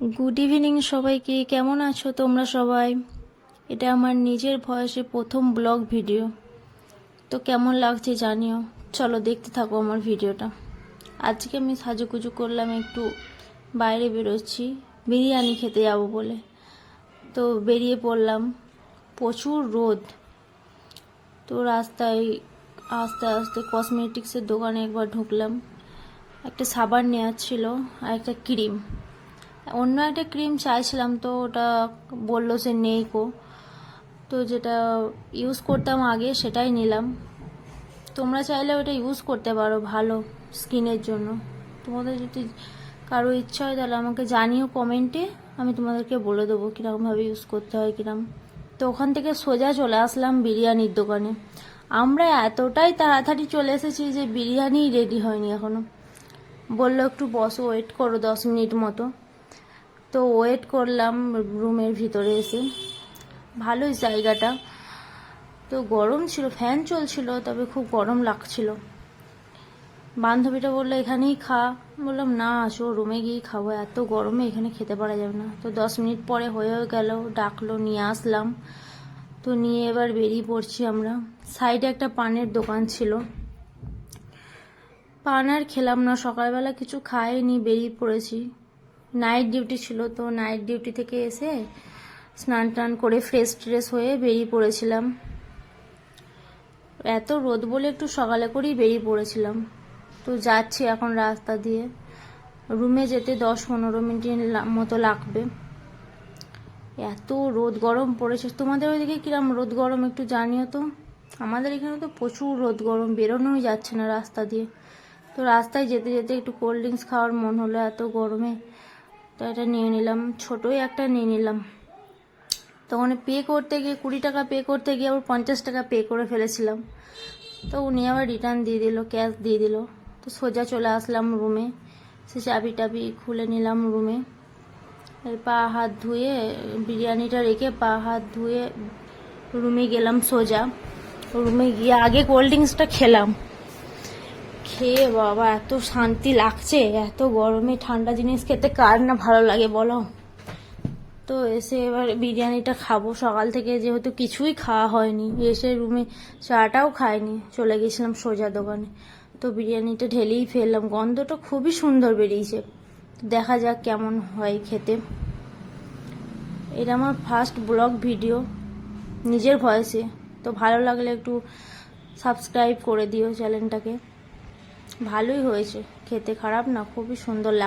Good evening সবাইকে। কেমন আছো তোমরা সবাই? এটা আমার নিজের ভয়েসে প্রথম ব্লগ ভিডিও। তো কেমন লাগছে জানিও। চলো দেখতে থাকো আমার ভিডিওটা। আজকে আমি সাজুগুজু করলাম, একটু বাইরে বেরোচ্ছি বিরিয়ানি খেতে যাবো বলে। তো বেরিয়ে পড়লাম, প্রচুর রোদ। তো রাস্তায় আস্তে আস্তে কসমেটিক্সের দোকানে একবার ঢুকলাম। একটা সাবান নেওয়ার ছিল আর একটা ক্রিম। অন্য একটা ক্রিম চাইছিলাম, তো ওটা বললো সে নেই কো। তো যেটা ইউজ করতাম আগে সেটাই নিলাম। তোমরা চাইলে ওটা ইউজ করতে পারো, ভালো স্কিনের জন্য। তোমাদের যদি কারো ইচ্ছা হয় তাহলে আমাকে জানিও কমেন্টে, আমি তোমাদেরকে বলে দেবো কীরকমভাবে ইউজ করতে হয় কিরম। তো ওখান থেকে সোজা চলে আসলাম বিরিয়ানির দোকানে। আমরা এতটাই তাড়াতাড়ি চলে এসেছি যে বিরিয়ানি রেডি হয়নি এখনো। বললো একটু বসো, ওয়েট করো 10 মিনিট মতো। তো ওয়েট করলাম রুমের ভিতরে এসে। ভালোই জায়গাটা, তো গরম ছিল, ফ্যান চলছিল, তবে খুব গরম লাগছিল। বান্ধবীটা বললো এখানেই খা। বললাম না, আসো রুমে গিয়েই খাবো, এত গরমে এখানে খেতে পারা যাবে না। তো 10 মিনিট পরে হয়েও গেল, ডাকলো, নিয়ে আসলাম। তো নিয়ে এবার বেরিয়ে পড়ছি আমরা। সাইডে একটা পানের দোকান ছিল, পান আর খেলাম না, সকালবেলা কিছু খাইনি, বেরিয়ে পড়েছি। নাইট ডিউটি ছিল, তো নাইট ডিউটি থেকে এসে স্নান টান করে ফ্রেশ ট্রেশ হয়ে বেরিয়ে পড়েছিলাম। এত রোদ বলে একটু সকালে করেই বেরিয়ে পড়েছিলাম। তো যাচ্ছি এখন রাস্তা দিয়ে। রুমে যেতে 10-15 মিনিট মতো লাগবে। এত রোদ গরম পড়েছে। তোমাদের ওইদিকে কিরম রোদ গরম একটু জানিও তো। আমাদের এখানে তো প্রচুর রোদ গরম, বেরোনোই যাচ্ছে না রাস্তা দিয়ে। তো রাস্তায় যেতে যেতে একটু কোল্ড ড্রিঙ্কস খাওয়ার মন হলো এত গরমে। তো এটা নিয়ে নিলাম, ছোটোই একটা নিয়ে নিলাম। তখন পে করতে গিয়ে 20 টাকা পে করতে গিয়ে আবার 50 টাকা পে করে ফেলেছিলাম। তো উনি আবার রিটার্ন দিয়ে দিল, ক্যাশ দিয়ে দিল। তো সোজা চলে আসলাম রুমে। সে চাবি টাবি খুলে নিলাম রুমে। পা হাত ধুয়ে বিরিয়ানিটা রেখে পা হাত ধুয়ে রুমে গেলাম সোজা। রুমে গিয়ে আগে কোল্ড ড্রিঙ্কসটা খেলাম। খেয়ে বাবা এত শান্তি লাগছে, এত গরমে ঠান্ডা জিনিস খেতে কার না ভালো লাগে বলো। তো এসে এবার বিরিয়ানিটা খাবো। সকাল থেকে যেহেতু কিছুই খাওয়া হয়নি, এসে রুমে চাটাও খাইনি, চলে গেছিলাম সোজা দোকানে। তো বিরিয়ানিটা ঢেলেই ফেললাম, গন্ধটা খুবই সুন্দর বেরিয়েছে। দেখা যাক কেমন হয় খেতে। এটা আমার ফার্স্ট ব্লগ ভিডিও নিজের ভয়েসে। তো ভালো লাগলে একটু সাবস্ক্রাইব করে দিও চ্যানেলটাকে। ভালোই হয়েছে খেতে, খারাপ না, খুবই সুন্দর লাগ